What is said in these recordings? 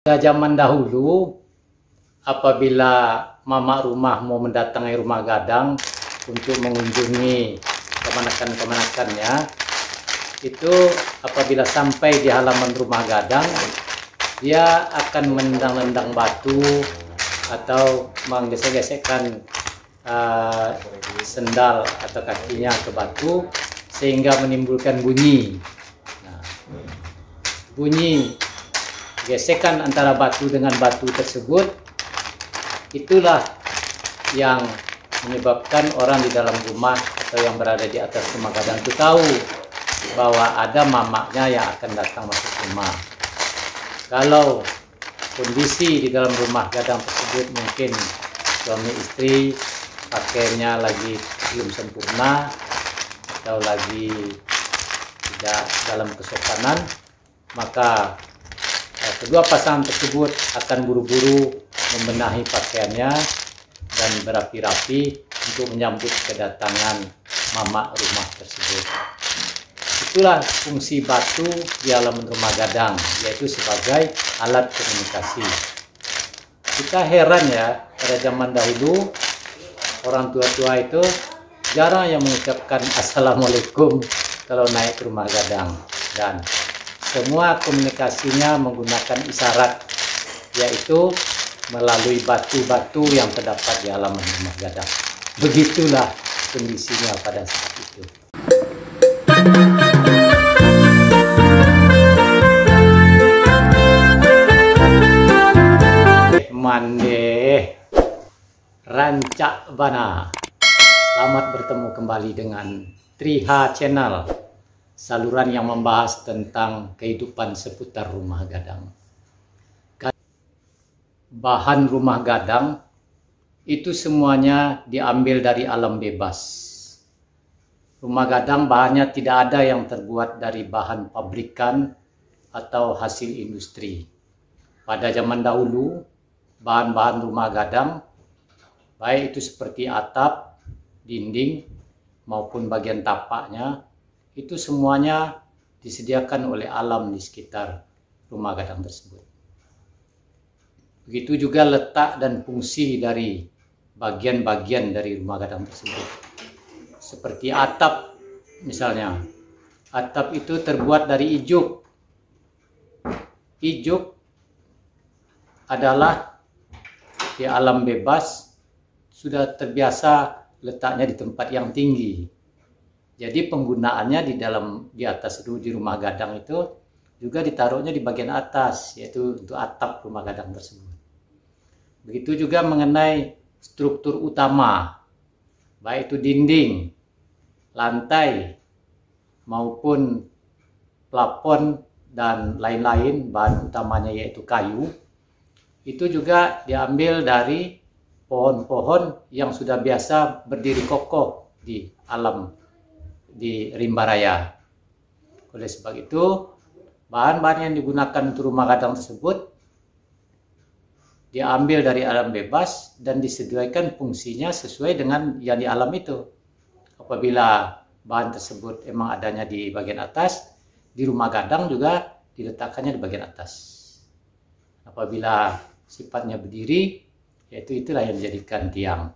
Pada zaman dahulu, apabila mama rumah mau mendatangi rumah gadang untuk mengunjungi kemenakan-kemenakannya, itu apabila sampai di halaman rumah gadang, dia akan menendang-nendang batu atau menggesek-gesekkan sendal atau kakinya ke batu sehingga menimbulkan bunyi. Nah, bunyi gesekan antara batu dengan batu tersebut itulah yang menyebabkan orang di dalam rumah atau yang berada di atas rumah gadang itu tahu bahwa ada mamaknya yang akan datang masuk rumah. Kalau kondisi di dalam rumah gadang tersebut mungkin suami istri pakaiannya lagi belum sempurna atau lagi tidak dalam kesopanan, maka kedua pasangan tersebut akan buru-buru membenahi pakaiannya dan berapi-rapi untuk menyambut kedatangan mamak rumah tersebut. Itulah fungsi batu di halaman rumah gadang, yaitu sebagai alat komunikasi. Kita heran ya, pada zaman dahulu orang tua-tua itu jarang yang mengucapkan assalamualaikum kalau naik ke rumah gadang, dan semua komunikasinya menggunakan isyarat, yaitu melalui batu-batu yang terdapat di halaman rumah gadang. Begitulah kondisinya pada saat itu. Mande Rancak Bana. Selamat bertemu kembali dengan Triha Channel, saluran yang membahas tentang kehidupan seputar rumah gadang. Bahan rumah gadang itu semuanya diambil dari alam bebas. Rumah gadang bahannya tidak ada yang terbuat dari bahan pabrikan atau hasil industri. Pada zaman dahulu, bahan-bahan rumah gadang, baik itu seperti atap, dinding, maupun bagian tapaknya, itu semuanya disediakan oleh alam di sekitar rumah gadang tersebut. Begitu juga letak dan fungsi dari bagian-bagian dari rumah gadang tersebut. Seperti atap misalnya. Atap itu terbuat dari ijuk. Ijuk adalah di alam bebas sudah terbiasa letaknya di tempat yang tinggi. Jadi penggunaannya di atas itu di rumah gadang itu juga ditaruhnya di bagian atas, yaitu untuk atap rumah gadang tersebut. Begitu juga mengenai struktur utama, baik itu dinding, lantai, maupun plafon dan lain-lain, bahan utamanya yaitu kayu. Itu juga diambil dari pohon-pohon yang sudah biasa berdiri kokoh di alam, di rimba raya. Oleh sebab itu, bahan-bahan yang digunakan untuk rumah gadang tersebut diambil dari alam bebas dan disediakan fungsinya sesuai dengan yang di alam itu. Apabila bahan tersebut emang adanya di bagian atas, di rumah gadang juga diletakkannya di bagian atas. Apabila sifatnya berdiri, yaitu itulah yang dijadikan tiang.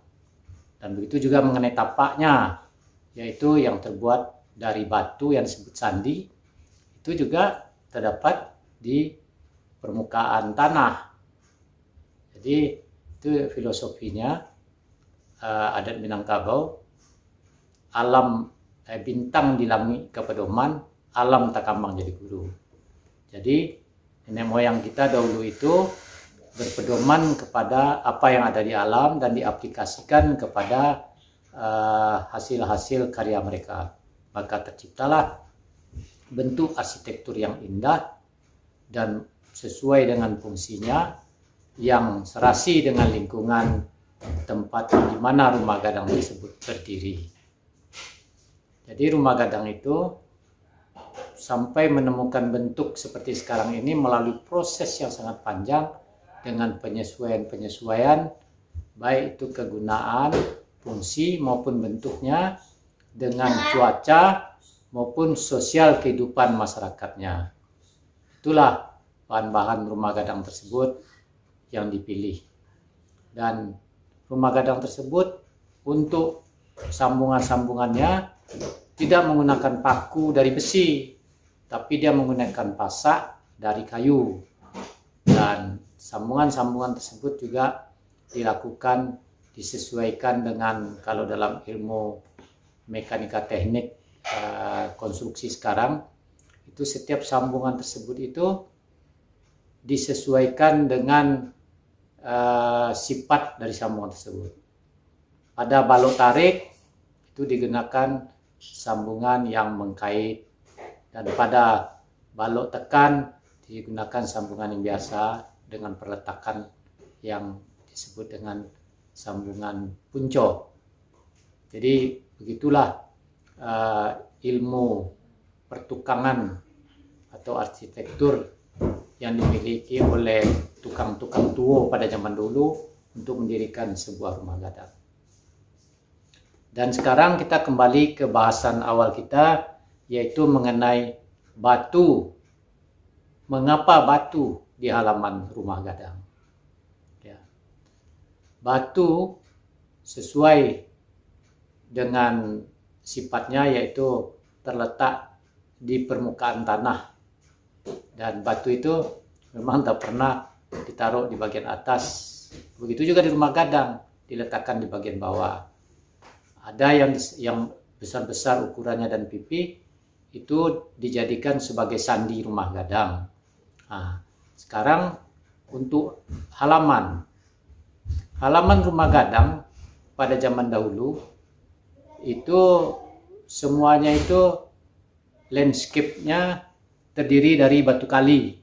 Dan begitu juga mengenai tapaknya, yaitu yang terbuat dari batu yang disebut sandi, itu juga terdapat di permukaan tanah. Jadi itu filosofinya adat Minangkabau, alam bintang di langit kepedoman, alam takambang jadi guru. Jadi nenek moyang kita dahulu itu berpedoman kepada apa yang ada di alam dan diaplikasikan kepada hasil-hasil karya mereka. Maka terciptalah bentuk arsitektur yang indah dan sesuai dengan fungsinya, yang serasi dengan lingkungan tempat di mana rumah gadang tersebut berdiri. Jadi rumah gadang itu sampai menemukan bentuk seperti sekarang ini melalui proses yang sangat panjang dengan penyesuaian-penyesuaian, baik itu kegunaan, fungsi maupun bentuknya, dengan cuaca maupun sosial kehidupan masyarakatnya. Itulah bahan-bahan rumah gadang tersebut yang dipilih. Dan rumah gadang tersebut untuk sambungan-sambungannya tidak menggunakan paku dari besi, tapi dia menggunakan pasak dari kayu. Dan sambungan-sambungan tersebut juga dilakukan disesuaikan dengan, kalau dalam ilmu mekanika teknik konstruksi sekarang, itu setiap sambungan tersebut itu disesuaikan dengan sifat dari sambungan tersebut. Pada balok tarik itu digunakan sambungan yang mengkait, dan pada balok tekan digunakan sambungan yang biasa dengan perletakan yang disebut dengan sambungan punco. Jadi begitulah ilmu pertukangan atau arsitektur yang dimiliki oleh tukang-tukang tua pada zaman dulu untuk mendirikan sebuah rumah gadang. Dan sekarang kita kembali ke bahasan awal kita, yaitu mengenai batu. Mengapa batu di halaman rumah gadang? Ya. Batu sesuai dengan sifatnya, yaitu terletak di permukaan tanah. Dan batu itu memang tak pernah ditaruh di bagian atas. Begitu juga di rumah gadang, diletakkan di bagian bawah. Ada yang besar-besar ukurannya dan pipi, itu dijadikan sebagai sandi rumah gadang. Nah, sekarang untuk halaman rumah gadang pada zaman dahulu itu semuanya itu landscape-nya terdiri dari batu kali,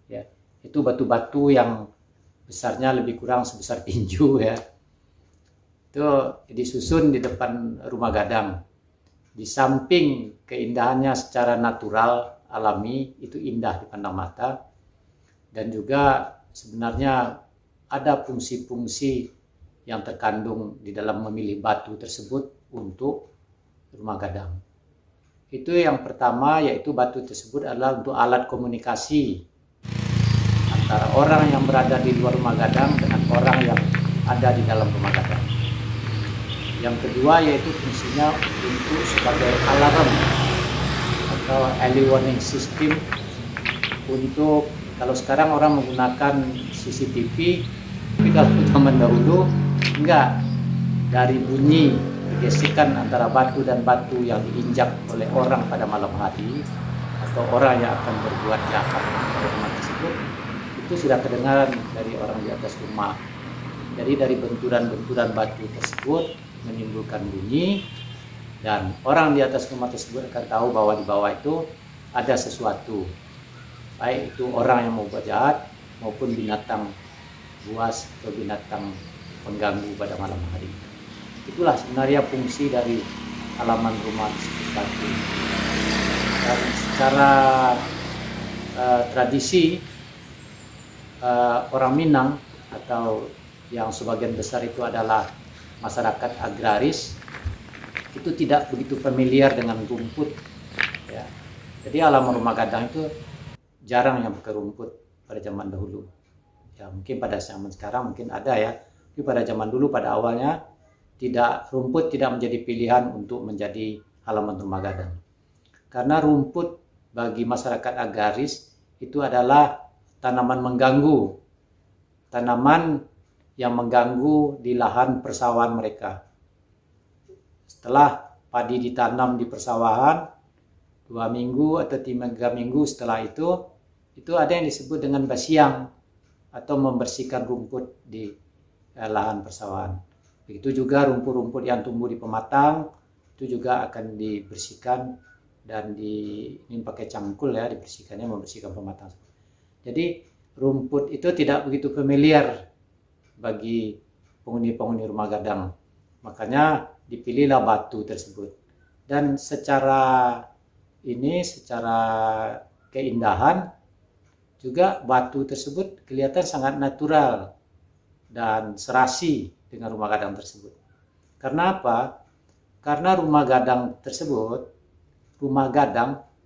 ya. Itu batu-batu yang besarnya lebih kurang sebesar tinju, ya. Itu disusun di depan rumah gadang. Di samping keindahannya secara natural, alami, itu indah dipandang mata, dan juga sebenarnya ada fungsi-fungsi yang terkandung di dalam memilih batu tersebut untuk rumah gadang. Itu yang pertama, yaitu batu tersebut adalah untuk alat komunikasi antara orang yang berada di luar rumah gadang dengan orang yang ada di dalam rumah gadang. Yang kedua, yaitu fungsinya untuk sebagai alarm atau early warning system, untuk kalau sekarang orang menggunakan CCTV, tapi kalau zaman dahulu enggak, dari bunyi gesekan antara batu dan batu yang diinjak oleh orang pada malam hari atau orang yang akan berbuat jahat pada rumah tersebut, itu sudah kedengaran dari orang di atas rumah. Jadi dari benturan-benturan batu tersebut menimbulkan bunyi, dan orang di atas rumah tersebut akan tahu bahwa di bawah itu ada sesuatu, baik itu orang yang mau buat jahat maupun binatang buas atau binatang pengganggu pada malam hari. Itulah sebenarnya fungsi dari halaman rumah batu. Dan secara tradisi orang Minang, atau yang sebagian besar itu adalah masyarakat agraris, itu tidak begitu familiar dengan rumput, ya. Jadi halaman rumah gadang itu jarang yang pakai rumput pada zaman dahulu. Ya mungkin pada zaman sekarang mungkin ada, ya. Tapi pada zaman dulu pada awalnya rumput tidak menjadi pilihan untuk menjadi halaman rumah gadang. Karena rumput bagi masyarakat agraris itu adalah tanaman mengganggu, tanaman yang mengganggu di lahan persawahan mereka. Setelah padi ditanam di persawahan, 2 minggu atau 3 minggu setelah itu ada yang disebut dengan basiang atau membersihkan rumput di lahan persawahan. Begitu juga rumput-rumput yang tumbuh di pematang itu juga akan dibersihkan, dan ini pakai cangkul, ya, dibersihkannya, membersihkan pematang. Jadi rumput itu tidak begitu familiar bagi penghuni-penghuni rumah gadang. Makanya dipilihlah batu tersebut. Dan secara keindahan juga batu tersebut kelihatan sangat natural dan serasi dengan rumah gadang tersebut. Karena apa? Karena rumah gadang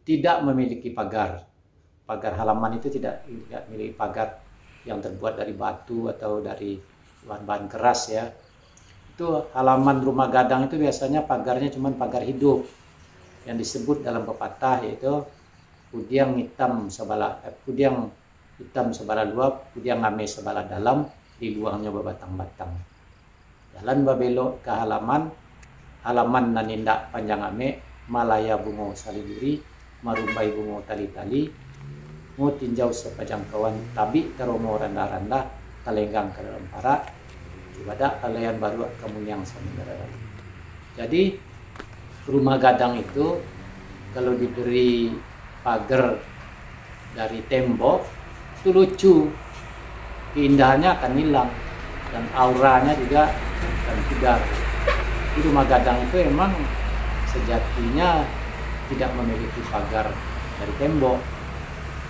tidak memiliki pagar. pagar halaman itu tidak milih pagar yang terbuat dari batu atau dari bahan-bahan keras ya. Itu halaman rumah gadang itu biasanya pagarnya cuma pagar hidup yang disebut dalam pepatah, yaitu pudiang hitam sebelah luar, pudiang ngame sebelah dalam, di luangnya bebatang-batang. Jalan babelok ke halaman nanindak panjang ame, malaya bungo saliduri, marumbai bungo tali-tali, mau tinjau sepajang kawan, tabi teromo randa-randa, kalenggang ke dalam para, ibadah kalian baru kamu yang samudera. Jadi rumah gadang itu kalau diberi pagar dari tembok itu lucu, keindahannya akan hilang dan auranya juga akan pudar. Di rumah gadang itu emang sejatinya tidak memiliki pagar dari tembok,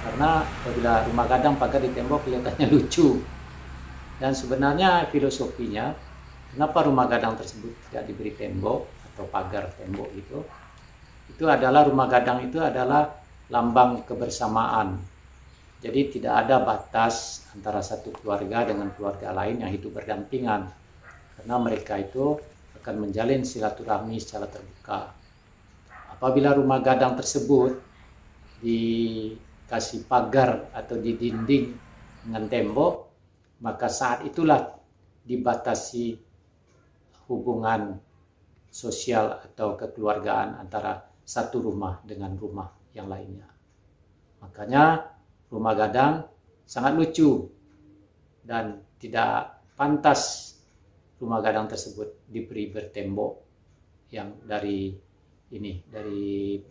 karena apabila rumah gadang pagar di tembok kelihatannya lucu. Dan sebenarnya filosofinya kenapa rumah gadang tersebut tidak diberi tembok atau pagar tembok itu adalah rumah gadang itu adalah lambang kebersamaan. Jadi tidak ada batas antara satu keluarga dengan keluarga lain yang hidup berdampingan, karena mereka itu akan menjalin silaturahmi secara terbuka. Apabila rumah gadang tersebut dikasih pagar atau didinding dengan tembok, maka saat itulah dibatasi hubungan sosial atau kekeluargaan antara satu rumah dengan rumah yang lainnya. Makanya rumah gadang sangat lucu dan tidak pantas rumah gadang tersebut diberi bertembok yang dari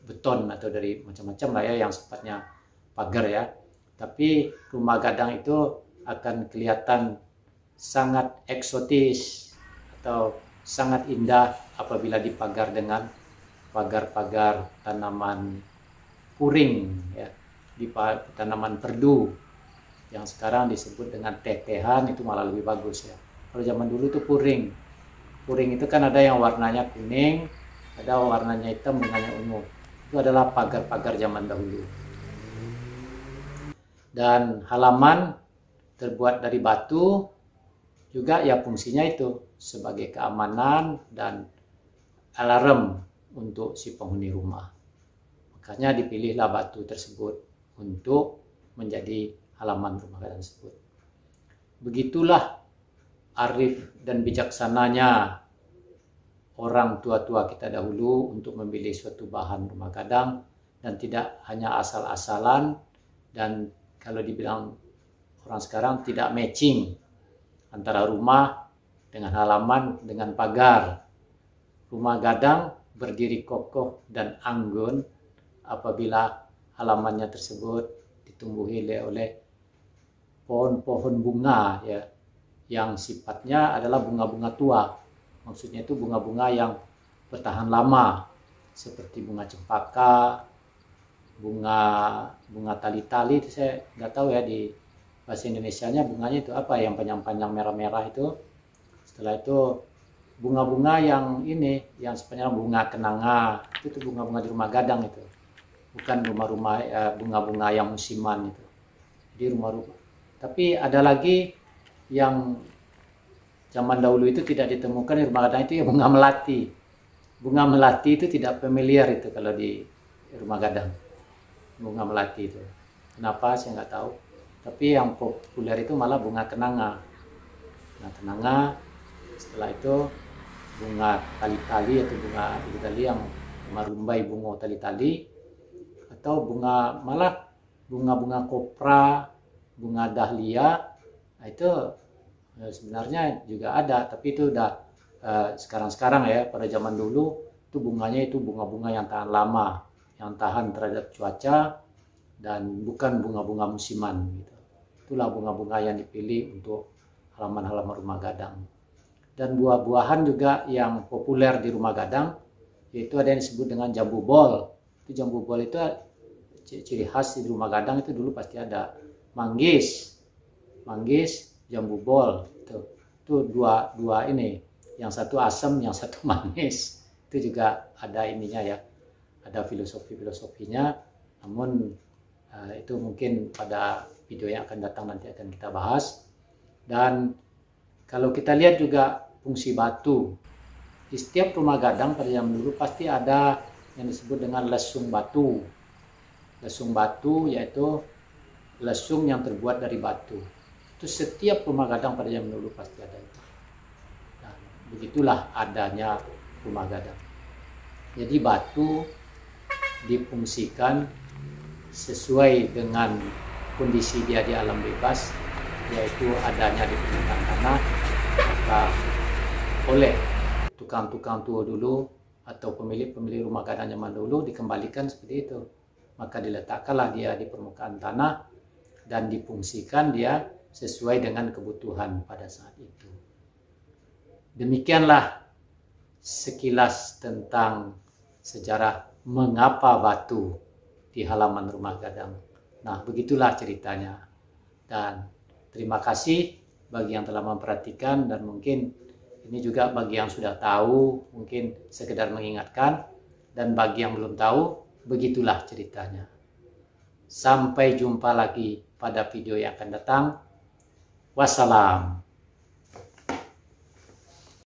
beton atau dari macam-macam lah ya, yang sifatnya pagar ya. Tapi rumah gadang itu akan kelihatan sangat eksotis atau sangat indah apabila dipagar dengan pagar-pagar tanaman puring ya, di tanaman perdu yang sekarang disebut dengan tetehan, itu malah lebih bagus ya. Kalau zaman dulu itu puring itu kan ada yang warnanya kuning, ada warnanya hitam dengan yang ungu. Itu adalah pagar-pagar zaman dahulu. Dan halaman terbuat dari batu juga ya, fungsinya itu sebagai keamanan dan alarm untuk si penghuni rumah. Makanya dipilihlah batu tersebut untuk menjadi halaman rumah gadang tersebut. Begitulah arif dan bijaksananya orang tua-tua kita dahulu untuk memilih suatu bahan rumah gadang, dan tidak hanya asal-asalan, dan kalau dibilang orang sekarang tidak matching antara rumah dengan halaman dengan pagar. Rumah gadang berdiri kokoh dan anggun apabila halamannya tersebut ditumbuhi oleh pohon-pohon bunga ya, yang sifatnya adalah bunga-bunga tua. Maksudnya itu bunga-bunga yang bertahan lama, seperti bunga cempaka, bunga tali-tali, itu saya nggak tahu ya di bahasa Indonesianya bunganya itu apa, yang panjang-panjang merah-merah itu. Setelah itu bunga-bunga yang ini, yang sebenarnya bunga kenanga, itu bunga-bunga di rumah gadang itu, bukan bunga-bunga yang musiman itu di rumah-rumah. Tapi ada lagi yang zaman dahulu itu tidak ditemukan di rumah gadang, itu ya bunga melati. Bunga melati itu tidak familiar itu kalau di rumah gadang, bunga melati itu. Kenapa saya nggak tahu. Tapi yang populer itu malah bunga kenanga. Nah, kenanga, setelah itu bunga tali-tali atau bunga tali yang marumbai bunga tali-tali, atau bunga kopra, bunga dahlia. Nah, itu sebenarnya juga ada, tapi itu udah sekarang ya. Pada zaman dulu itu bunganya itu bunga-bunga yang tahan lama, yang tahan terhadap cuaca, dan bukan bunga-bunga musiman gitu. Itulah bunga-bunga yang dipilih untuk halaman-halaman rumah gadang. Dan buah-buahan juga yang populer di rumah gadang, yaitu ada yang disebut dengan jambu bol. Itu jambu bol itu ciri khas di rumah gadang, itu dulu pasti ada. Manggis, jambu bol, itu dua ini, yang satu asam, yang satu manis. Itu juga ada ininya ya, ada filosofinya. Namun Itu mungkin pada video yang akan datang nanti akan kita bahas. Dan kalau kita lihat juga fungsi batu, di setiap rumah gadang pada zaman dulu pasti ada yang disebut dengan lesung batu. Lesung batu yaitu lesung yang terbuat dari batu. Itu setiap rumah gadang pada zaman dulu pasti ada itu. Dan begitulah adanya rumah gadang. Jadi batu difungsikan sesuai dengan kondisi dia di alam bebas, yaitu adanya di permukaan tanah, maka oleh tukang-tukang tua dulu atau pemilik-pemilik rumah gadang zaman dulu dikembalikan seperti itu. Maka diletakkanlah dia di permukaan tanah dan difungsikan dia sesuai dengan kebutuhan pada saat itu. Demikianlah sekilas tentang sejarah mengapa batu di halaman rumah gadang. Nah, begitulah ceritanya. Dan terima kasih bagi yang telah memperhatikan, dan mungkin ini juga bagi yang sudah tahu, mungkin sekedar mengingatkan, dan bagi yang belum tahu, begitulah ceritanya. Sampai jumpa lagi pada video yang akan datang. Wassalam.